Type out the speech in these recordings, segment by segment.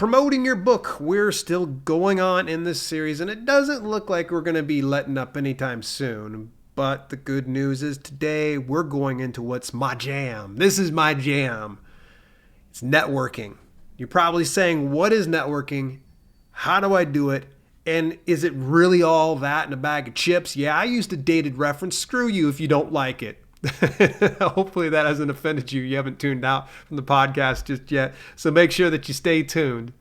promoting your book. We're still going on in this series, and it doesn't look like we're going to be letting up anytime soon. But the good news is today we're going into what's my jam. This is my jam. It's networking. You're probably saying, what is networking? How do I do it? And is it really all that in a bag of chips? Yeah, I used a dated reference. Screw you if you don't like it. Hopefully that hasn't offended you. You haven't tuned out from the podcast just yet. So make sure that you stay tuned.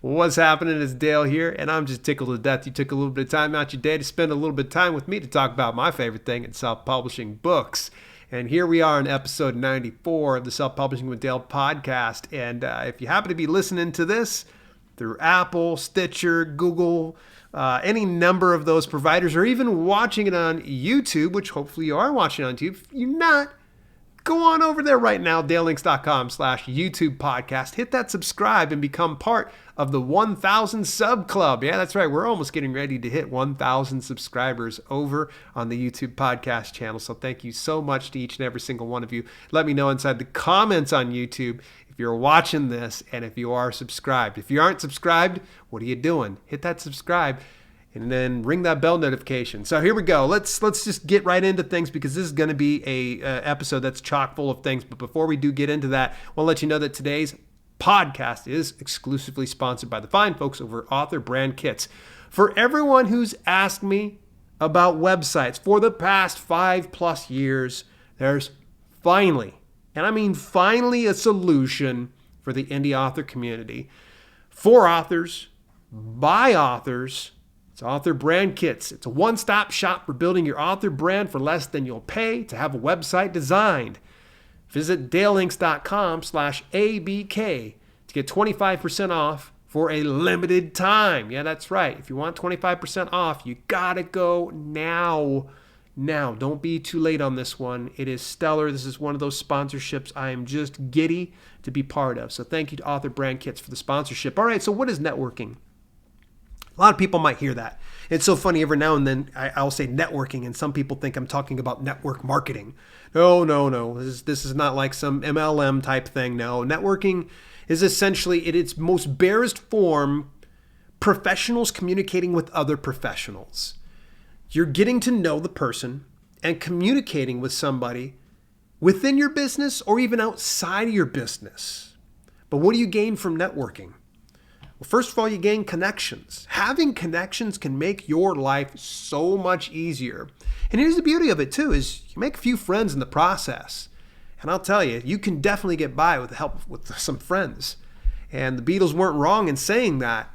What's happening? It's Dale here, and I'm just tickled to death you took a little bit of time out your day to spend a little bit of time with me to talk about my favorite thing in self-publishing, books. And here we are in episode 94 of the Self-Publishing with Dale podcast. And if you happen to be listening to this through Apple, Stitcher, Google, any number of those providers, or even watching it on YouTube, which hopefully you are watching on YouTube. If you're not, go on over there right now, dalelinks.com/YouTube podcast. Hit that subscribe and become part of the 1,000 sub club. Yeah, that's right. We're almost getting ready to hit 1,000 subscribers over on the YouTube podcast channel. So thank you so much to each and every single one of you. Let me know inside the comments on YouTube if you're watching this and if you are subscribed. If you aren't subscribed, what are you doing? Hit that subscribe and then ring that bell notification. So here we go. Let's just get right into things because this is going to be a episode that's chock full of things. But before we do get into that, I want to let you know that today's podcast is exclusively sponsored by the fine folks over at Author Brand Kits. For everyone who's asked me about websites for the past 5+ years, there's finally, and I mean finally, a solution for the indie author community. For authors, by authors. It's Author Brand Kits. It's a one-stop shop for building your author brand for less than you'll pay to have a website designed. Visit dalelinks.com/ABK to get 25% off for a limited time. Yeah, that's right. If you want 25% off, you gotta go now. Now, don't be too late on this one. It is stellar. This is one of those sponsorships I am just giddy to be part of. So thank you to Author Brand Kits for the sponsorship. All right, so what is networking? A lot of people might hear that. It's so funny, every now and then I'll say networking, and some people think I'm talking about network marketing. No. This is not like some MLM type thing. No, networking is essentially, in its most barest form, professionals communicating with other professionals. You're getting to know the person and communicating with somebody within your business or even outside of your business. But what do you gain from networking? Well, first of all, you gain connections. Having connections can make your life so much easier. And here's the beauty of it too, is you make a few friends in the process. And I'll tell you, you can definitely get by with the help with some friends. And the Beatles weren't wrong in saying that.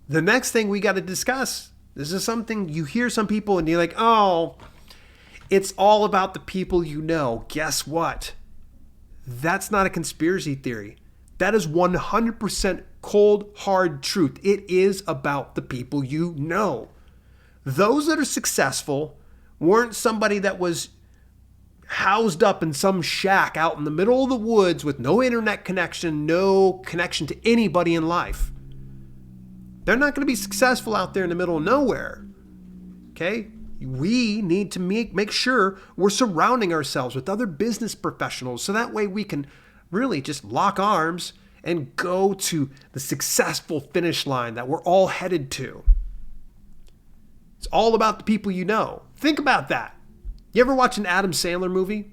The next thing we got to discuss, this is something you hear some people and you're like, oh, it's all about the people you know. Guess what? That's not a conspiracy theory. That is 100% cold, hard truth. It is about the people you know. Those that are successful weren't somebody that was housed up in some shack out in the middle of the woods with no internet connection, no connection to anybody in life. They're not going to be successful out there in the middle of nowhere. Okay? We need to make sure we're surrounding ourselves with other business professionals so that way we can really just lock arms and go to the successful finish line that we're all headed to. It's all about the people you know. Think about that. You ever watch an Adam Sandler movie?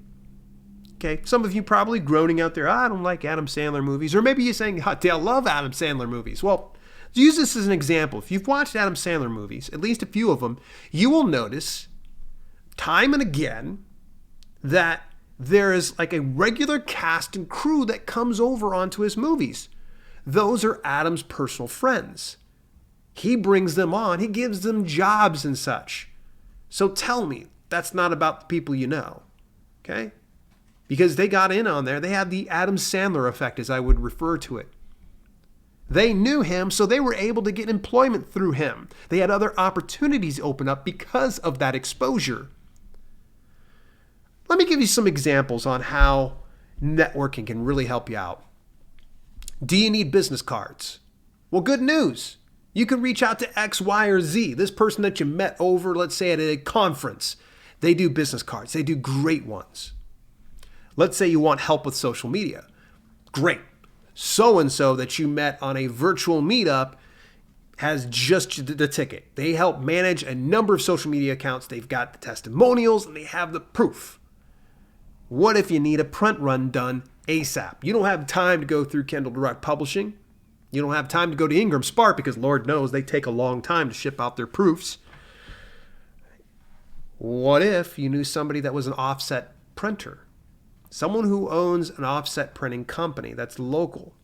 Okay, some of you probably groaning out there, I don't like Adam Sandler movies. Or maybe you're saying, I love Adam Sandler movies. Well, use this as an example. If you've watched Adam Sandler movies, at least a few of them, you will notice time and again that there is like a regular cast and crew that comes over onto his movies. Those are Adam's personal friends. He brings them on. He gives them jobs and such. So tell me, that's not about the people you know, okay? Because they got in on there. They had the Adam Sandler effect, as I would refer to it. They knew him, so they were able to get employment through him. They had other opportunities open up because of that exposure. Let me give you some examples on how networking can really help you out. Do you need business cards? Well, good news. You can reach out to X, Y, or Z. This person that you met over, let's say at a conference, they do business cards. They do great ones. Let's say you want help with social media. Great. So-and-so that you met on a virtual meetup has just the ticket. They help manage a number of social media accounts. They've got the testimonials and they have the proof. What if you need a print run done ASAP? You don't have time to go through Kindle Direct Publishing. You don't have time to go to Ingram Spark because Lord knows they take a long time to ship out their proofs. What if you knew somebody that was an offset printer? Someone who owns an offset printing company that's local.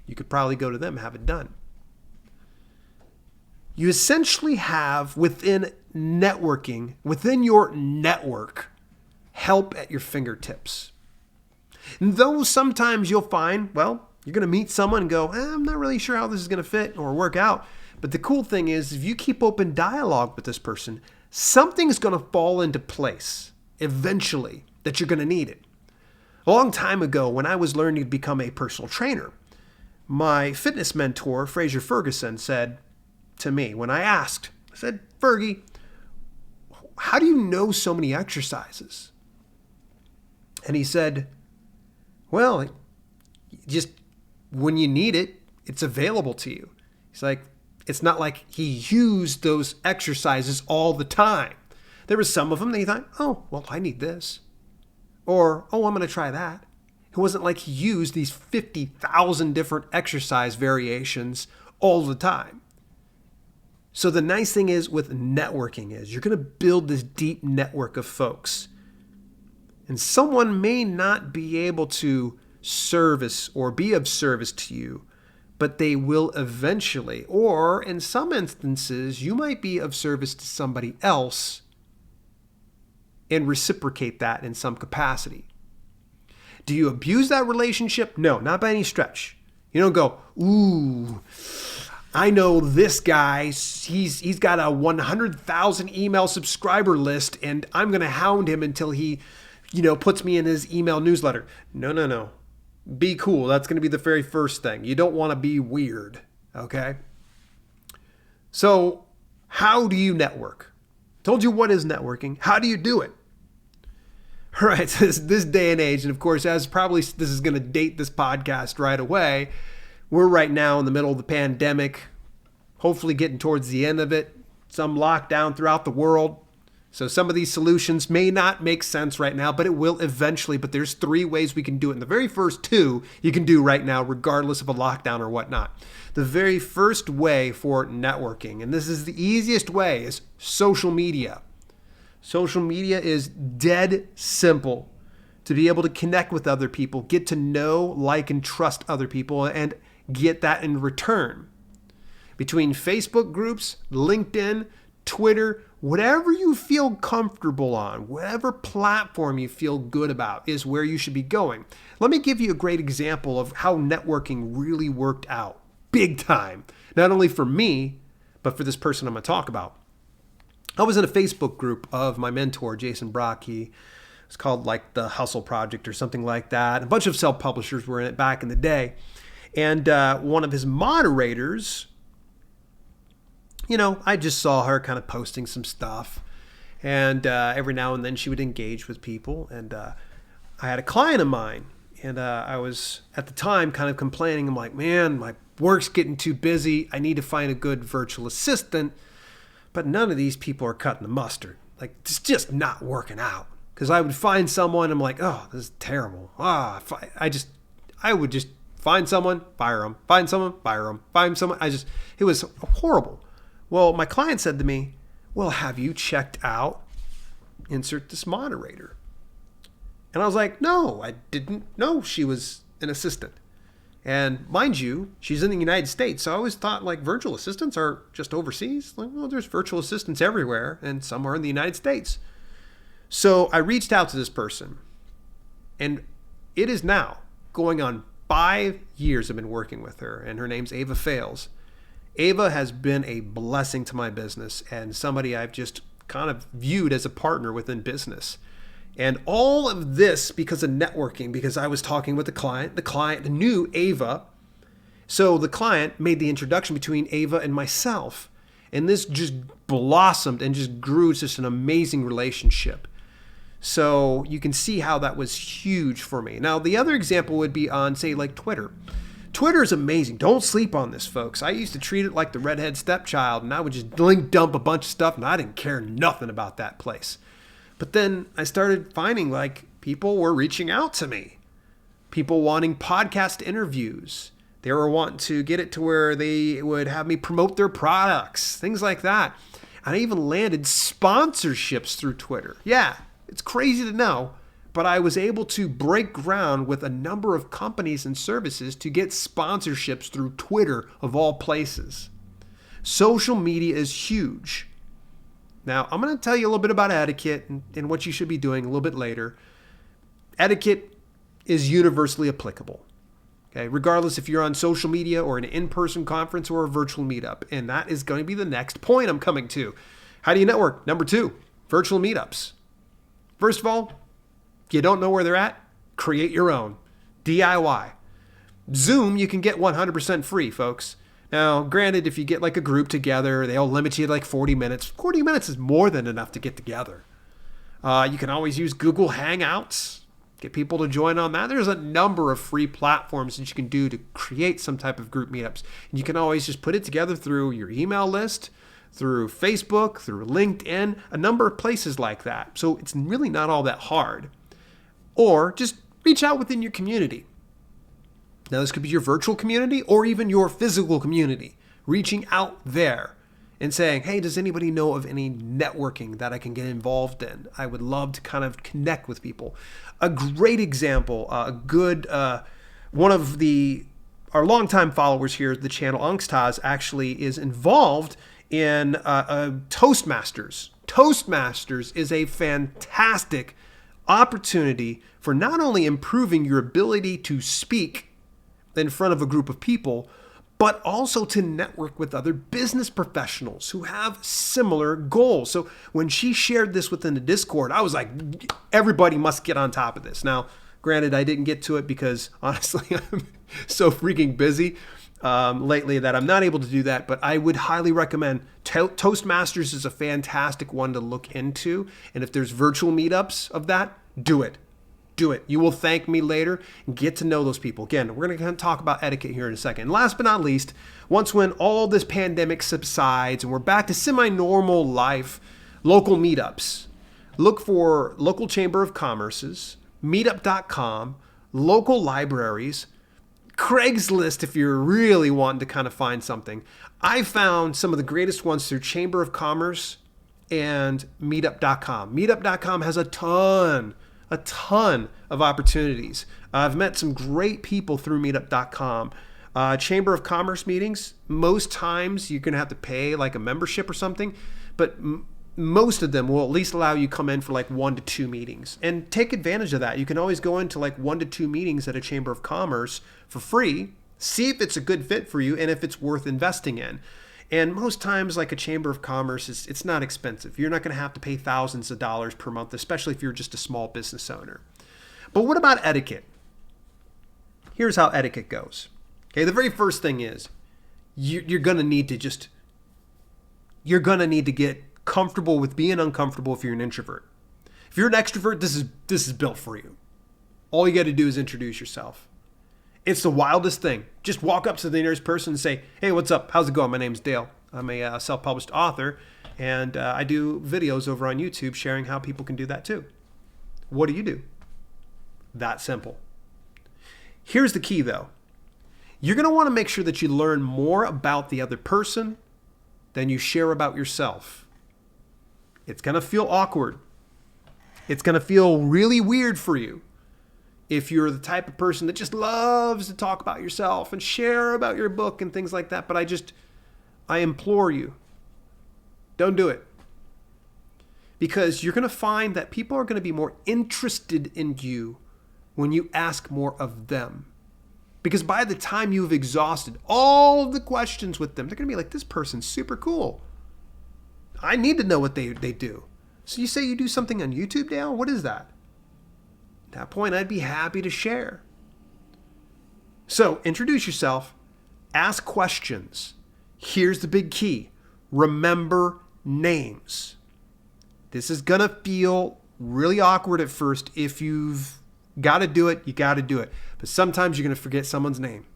You could probably go to them and have it done. You essentially have within networking, within your network, help at your fingertips. And though sometimes you'll find, well, you're going to meet someone and go, I'm not really sure how this is going to fit or work out. But the cool thing is, if you keep open dialogue with this person, something's going to fall into place eventually that you're going to need it. A long time ago, when I was learning to become a personal trainer, my fitness mentor, Fraser Ferguson, said to me when I asked, I said, Fergie, how do you know so many exercises? And he said, well, just when you need it, it's available to you. He's like, it's not like he used those exercises all the time. There were some of them that he thought, oh, well, I need this. Or, oh, I'm going to try that. It wasn't like he used these 50,000 different exercise variations all the time. So the nice thing is with networking is you're going to build this deep network of folks. And someone may not be able to service or be of service to you, but they will eventually. Or in some instances, you might be of service to somebody else and reciprocate that in some capacity. Do you abuse that relationship? No, not by any stretch. You don't go, ooh, I know this guy, he's got a 100,000 email subscriber list and I'm going to hound him until he, puts me in his email newsletter. No. Be cool. That's going to be the very first thing. You don't want to be weird, okay? So how do you network? Told you what is networking. How do you do it? All right, so this day and age, and of course, as probably this is going to date this podcast right away, we're right now in the middle of the pandemic, hopefully getting towards the end of it, some lockdown throughout the world. So some of these solutions may not make sense right now, but it will eventually. But there's 3 ways we can do it. And the very first 2 you can do right now, regardless of a lockdown or whatnot. The very first way for networking, and this is the easiest way, is social media. Social media is dead simple to be able to connect with other people, get to know, like, and trust other people, and get that in return. Between Facebook groups, LinkedIn, Twitter, whatever you feel comfortable on, whatever platform you feel good about is where you should be going. Let me give you a great example of how networking really worked out, big time, not only for me, but for this person I'm going to talk about. I was in a Facebook group of my mentor, Jason Brock. It's called like the Hustle Project or something like that. A bunch of self-publishers were in it back in the day. And one of his moderators, I just saw her kind of posting some stuff. And every now and then she would engage with people. And I had a client of mine. And I was, at the time, kind of complaining. I'm like, man, my work's getting too busy. I need to find a good virtual assistant. But none of these people are cutting the mustard. Like, it's just not working out. Because I would find someone, I'm like, oh, this is terrible. I would just find someone, fire them. Find someone, fire them. Find someone. It was horrible. Well, my client said to me, well, have you checked out insert this moderator? And I was like, no, I didn't know she was an assistant. And mind you, she's in the United States. So I always thought like virtual assistants are just overseas. Like, well, there's virtual assistants everywhere and some are in the United States. So I reached out to this person and it is now going on 5 years I've been working with her, and her name's Ava Fales. Ava has been a blessing to my business and somebody I've just kind of viewed as a partner within business. And all of this because of networking, because I was talking with the client knew Ava. So the client made the introduction between Ava and myself. And this just blossomed and just grew to just an amazing relationship. So you can see how that was huge for me. Now, the other example would be on, say, like Twitter. Twitter is amazing. Don't sleep on this, folks. I used to treat it like the redhead stepchild, and I would just link dump a bunch of stuff, and I didn't care nothing about that place. But then I started finding like people were reaching out to me. People wanting podcast interviews. They were wanting to get it to where they would have me promote their products, things like that. And I even landed sponsorships through Twitter. Yeah, it's crazy to know, but I was able to break ground with a number of companies and services to get sponsorships through Twitter, of all places. Social media is huge. Now, I'm going to tell you a little bit about etiquette and what you should be doing a little bit later. Etiquette is universally applicable. Okay, regardless if you're on social media or an in-person conference or a virtual meetup. And that is going to be the next point I'm coming to. How do you network? Number 2, virtual meetups. First of all, you don't know where they're at? Create your own. DIY. Zoom, you can get 100% free, folks. Now, granted, if you get like a group together, they'll limit you to like 40 minutes. 40 minutes is more than enough to get together. You can always use Google Hangouts. Get people to join on that. There's a number of free platforms that you can do to create some type of group meetups. And you can always just put it together through your email list, through Facebook, through LinkedIn, a number of places like that. So it's really not all that hard. Or just reach out within your community. Now, this could be your virtual community or even your physical community. Reaching out there and saying, hey, does anybody know of any networking that I can get involved in? I would love to kind of connect with people. A great example, a good, one of our longtime followers here, the channel Angstaz, actually is involved in Toastmasters. Toastmasters is a fantastic opportunity for not only improving your ability to speak in front of a group of people, but also to network with other business professionals who have similar goals. So when she shared this within the Discord, I was like, everybody must get on top of this. Now, granted, I didn't get to it because honestly, I'm so freaking busy lately that I'm not able to do that, but I would highly recommend Toastmasters is a fantastic one to look into. And if there's virtual meetups of that, do it. Do it. You will thank me later and get to know those people. Again, we're going to talk about etiquette here in a second. And last but not least, once when all this pandemic subsides and we're back to semi-normal life, local meetups. Look for local chamber of commerces, meetup.com, local libraries, Craigslist if you're really wanting to kind of find something. I found some of the greatest ones through Chamber of Commerce and meetup.com. Meetup.com has a ton of opportunities. I've met some great people through meetup.com. Chamber of Commerce meetings, most times you're going to have to pay like a membership or something, but most of them will at least allow you to come in for like 1 to 2 meetings and take advantage of that. You can always go into like 1 to 2 meetings at a Chamber of Commerce for free, see if it's a good fit for you and if it's worth investing in. And most times, like a Chamber of Commerce, it's not expensive. You're not going to have to pay thousands of dollars per month, especially if you're just a small business owner. But what about etiquette? Here's how etiquette goes. Okay, the very first thing is you're going to need to get comfortable with being uncomfortable if you're an introvert. If you're an extrovert, this is built for you. All you got to do is introduce yourself. It's the wildest thing. Just walk up to the nearest person and say, hey, what's up? How's it going? My name's Dale. I'm a self-published author, and I do videos over on YouTube sharing how people can do that too. What do you do? That simple. Here's the key, though. You're going to want to make sure that you learn more about the other person than you share about yourself. It's going to feel awkward. It's going to feel really weird for you. If you're the type of person that just loves to talk about yourself and share about your book and things like that, but I implore you, don't do it. Because you're going to find that people are going to be more interested in you when you ask more of them. Because by the time you've exhausted all of the questions with them, they're going to be like, this person's super cool. I need to know what they do. So you say you do something on YouTube, Dale? What is that? At that point, I'd be happy to share. So introduce yourself, ask questions. Here's the big key. Remember names. This is going to feel really awkward at first. If you've got to do it, you got to do it. But sometimes you're going to forget someone's name.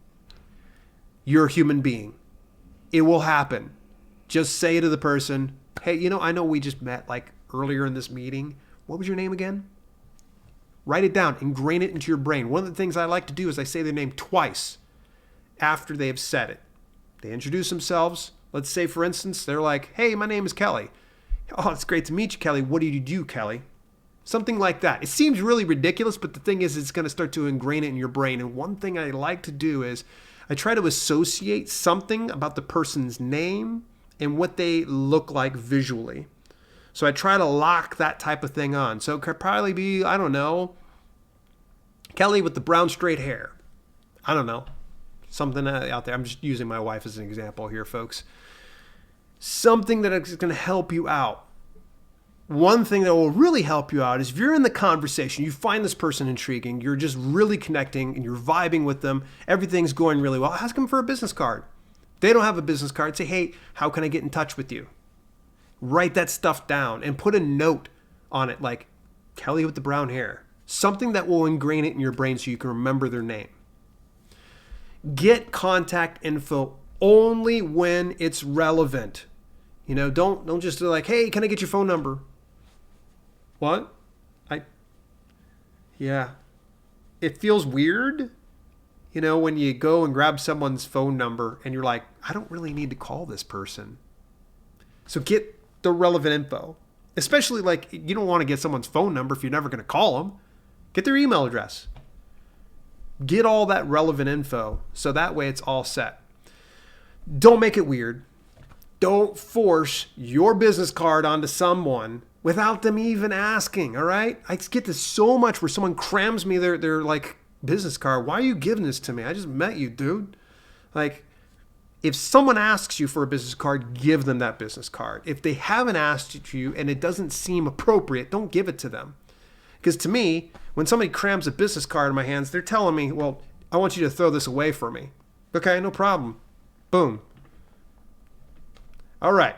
You're a human being. It will happen. Just say to the person, hey, I know we just met like earlier in this meeting. What was your name again? Write it down. Ingrain it into your brain. One of the things I like to do is I say their name twice after they have said it. They introduce themselves. Let's say, for instance, they're like, hey, my name is Kelly. Oh, it's great to meet you, Kelly. What do you do, Kelly? Something like that. It seems really ridiculous, but the thing is, it's going to start to ingrain it in your brain. And one thing I like to do is I try to associate something about the person's name and what they look like visually. So I try to lock that type of thing on. So it could probably be, I don't know, Kelly with the brown straight hair. I don't know. Something out there. I'm just using my wife as an example here, folks. Something that is going to help you out. One thing that will really help you out is if you're in the conversation, you find this person intriguing, you're just really connecting and you're vibing with them, everything's going really well. Ask them for a business card. If they don't have a business card, say, hey, how can I get in touch with you? Write that stuff down and put a note on it like Kelly with the brown hair. Something that will ingrain it in your brain so you can remember their name. Get contact info only when it's relevant. Don't just do like, hey, can I get your phone number? What? Yeah. It feels weird, when you go and grab someone's phone number and you're like, I don't really need to call this person. So get the relevant info. Especially like you don't want to get someone's phone number if you're never going to call them. Get their email address. Get all that relevant info so that way it's all set. Don't make it weird. Don't force your business card onto someone without them even asking, all right? I get this so much where someone crams me their like business card. Why are you giving this to me? I just met you, dude. Like, if someone asks you for a business card, give them that business card. If they haven't asked you and it doesn't seem appropriate, don't give it to them. Because to me, when somebody crams a business card in my hands, they're telling me, well, I want you to throw this away for me. Okay, no problem. Boom. All right.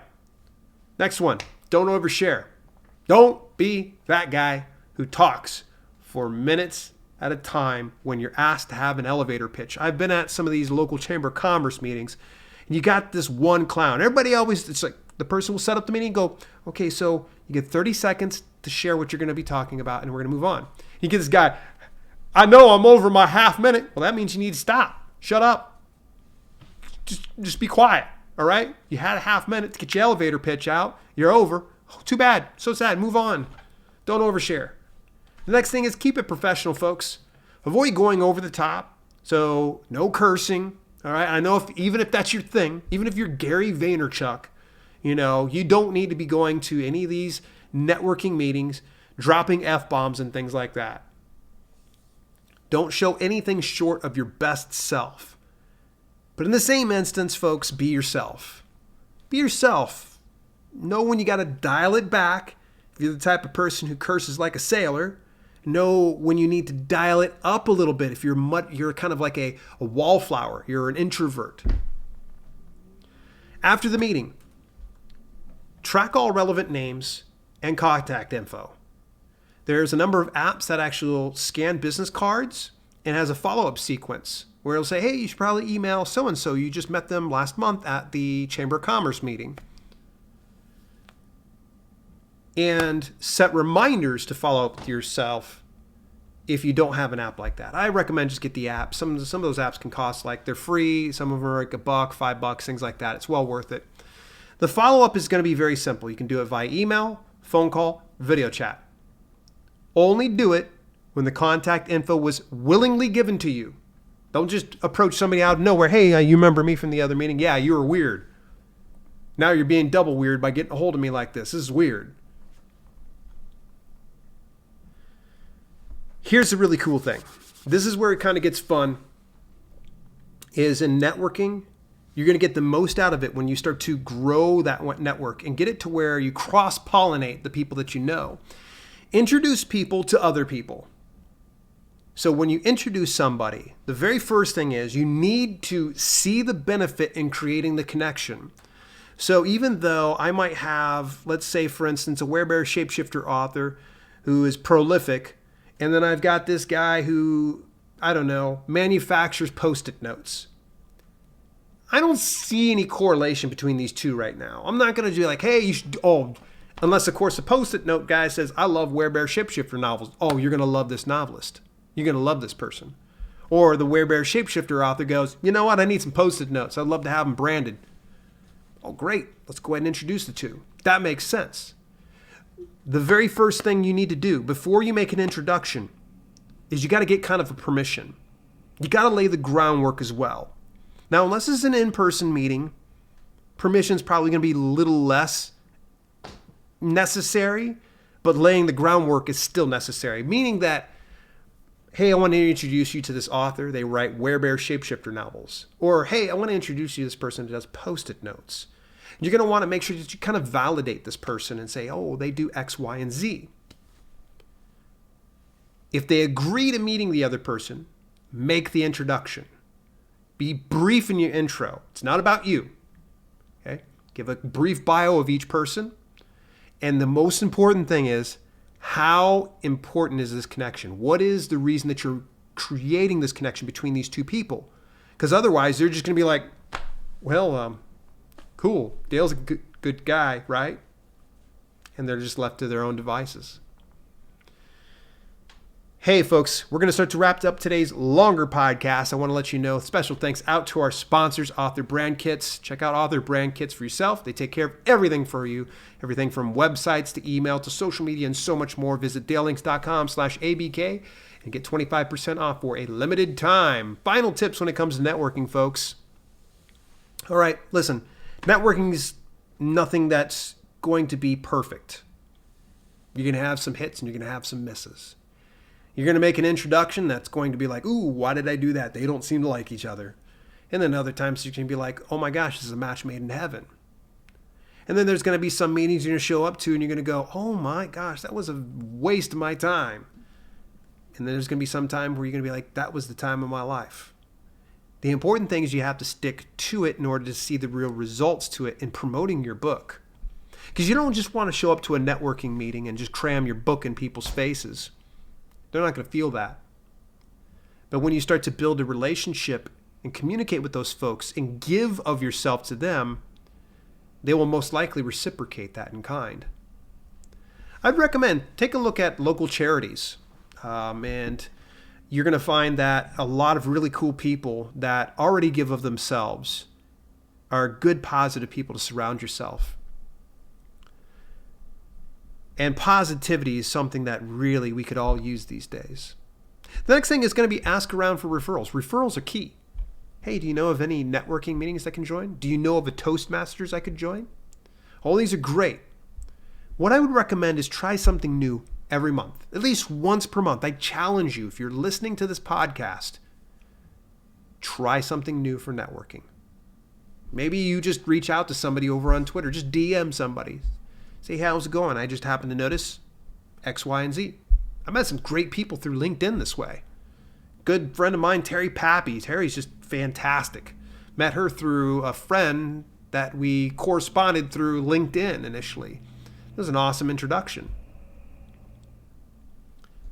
Next one. Don't overshare. Don't be that guy who talks for minutes at a time when you're asked to have an elevator pitch. I've been at some of these local chamber of commerce meetings, and you got this one clown. Everybody always, it's like the person will set up the meeting and go, okay, so you get 30 seconds to share what you're going to be talking about, and we're going to move on. You get this guy, I know I'm over my half minute. Well, that means you need to stop. Shut up. Just be quiet, all right? You had a half minute to get your elevator pitch out. You're over. Oh, too bad. So sad. Move on. Don't overshare. The next thing is keep it professional, folks. Avoid going over the top. So no cursing. All right. I know even if that's your thing, even if you're Gary Vaynerchuk, you don't need to be going to any of these networking meetings, dropping F-bombs and things like that. Don't show anything short of your best self. But in the same instance, folks, be yourself. Be yourself. Know when you got to dial it back. If you're the type of person who curses like a sailor, know when you need to dial it up a little bit. If you're kind of like a wallflower, you're an introvert. After the meeting, track all relevant names and contact info. There's a number of apps that actually will scan business cards and has a follow-up sequence where it'll say, hey, you should probably email so-and-so. You just met them last month at the Chamber of Commerce meeting. And set reminders to follow up with yourself if you don't have an app like that. I recommend just get the app. Some of those apps can cost, like, they're free. Some of them are like $1, $5, things like that. It's well worth it. The follow-up is going to be very simple. You can do it via email, phone call, video chat. Only do it when the contact info was willingly given to you. Don't just approach somebody out of nowhere. Hey, you remember me from the other meeting? Yeah, you were weird. Now you're being double weird by getting a hold of me like this. This is weird. Here's the really cool thing. This is where it kind of gets fun, is in networking, you're going to get the most out of it when you start to grow that network and get it to where you cross-pollinate the people that you know. Introduce people to other people. So when you introduce somebody, the very first thing is you need to see the benefit in creating the connection. So even though I might have, let's say, for instance, a Werebear Shapeshifter author who is prolific, and then I've got this guy who, I don't know, manufactures Post-it notes. I don't see any correlation between these two right now. I'm not going to do like, hey, you should, unless, of course, the Post-it note guy says, I love Werebear Shapeshifter novels. Oh, you're going to love this novelist. You're going to love this person. Or the Werebear Shapeshifter author goes, you know what? I need some Post-it notes. I'd love to have them branded. Oh, great. Let's go ahead and introduce the two. That makes sense. The very first thing you need to do before you make an introduction is you got to get kind of a permission. You got to lay the groundwork as well. Now, unless it's an in-person meeting, permission's probably going to be a little less necessary, but laying the groundwork is still necessary, meaning that, hey, I want to introduce you to this author. They write Werebear Shapeshifter novels. Or, hey, I want to introduce you to this person who does Post-it notes. You're going to want to make sure that you kind of validate this person and say, oh, they do X, Y, and Z. If they agree to meeting the other person, make the introduction. Be brief in your intro. It's not about you. Okay? Give a brief bio of each person. And the most important thing is, how important is this connection? What is the reason that you're creating this connection between these two people? Because otherwise, they're just going to be like, well, cool. Dale's a good guy, right? And they're just left to their own devices. Hey, folks, we're going to start to wrap up today's longer podcast. I want to let you know, special thanks out to our sponsors, Author Brand Kits. Check out Author Brand Kits for yourself. They take care of everything for you, everything from websites to email to social media and so much more. Visit dalelinks.com/ABK and get 25% off for a limited time. Final tips when it comes to networking, folks. All right, listen, networking is nothing that's going to be perfect. You're going to have some hits and you're going to have some misses. You're going to make an introduction that's going to be like, ooh, why did I do that? They don't seem to like each other. And then other times you can be like, oh my gosh, this is a match made in heaven. And then there's going to be some meetings you're going to show up to and you're going to go, oh my gosh, that was a waste of my time. And then there's going to be some time where you're going to be like, that was the time of my life. The important thing is you have to stick to it in order to see the real results to it in promoting your book. Because you don't just want to show up to a networking meeting and just cram your book in people's faces. They're not going to feel that. But when you start to build a relationship and communicate with those folks and give of yourself to them, they will most likely reciprocate that in kind. I'd recommend take a look at local charities. And you're going to find that a lot of really cool people that already give of themselves are good, positive people to surround yourself. And positivity is something that really we could all use these days. The next thing is going to be ask around for referrals. Referrals are key. Hey, do you know of any networking meetings I can join? Do you know of a Toastmasters I could join? All these are great. What I would recommend is try something new every month, at least once per month. I challenge you, if you're listening to this podcast, try something new for networking. Maybe you just reach out to somebody over on Twitter, just DM somebody. Say, hey, how's it going? I just happened to notice X, Y, and Z. I met some great people through LinkedIn this way. Good friend of mine, Terry Pappy. Terry's just fantastic. Met her through a friend that we corresponded through LinkedIn initially. It was an awesome introduction.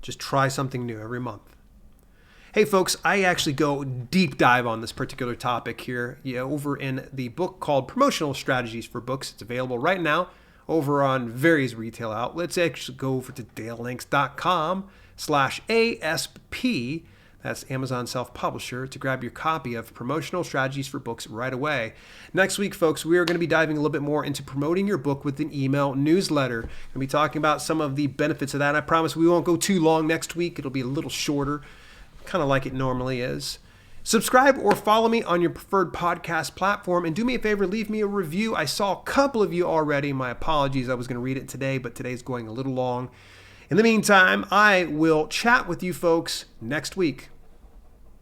Just try something new every month. Hey, folks, I actually go deep dive on this particular topic here over in the book called Promotional Strategies for Books. It's available right now over on various retail outlets. Actually go over to dalelinks.com/ASP. That's Amazon Self-Publisher to grab your copy of Promotional Strategies for Books right away. Next week, folks, we are going to be diving a little bit more into promoting your book with an email newsletter. We're going to be talking about some of the benefits of that. I promise we won't go too long next week. It'll be a little shorter, kind of like it normally is. Subscribe or follow me on your preferred podcast platform. And do me a favor, leave me a review. I saw a couple of you already. My apologies. I was going to read it today, but today's going a little long. In the meantime, I will chat with you folks next week.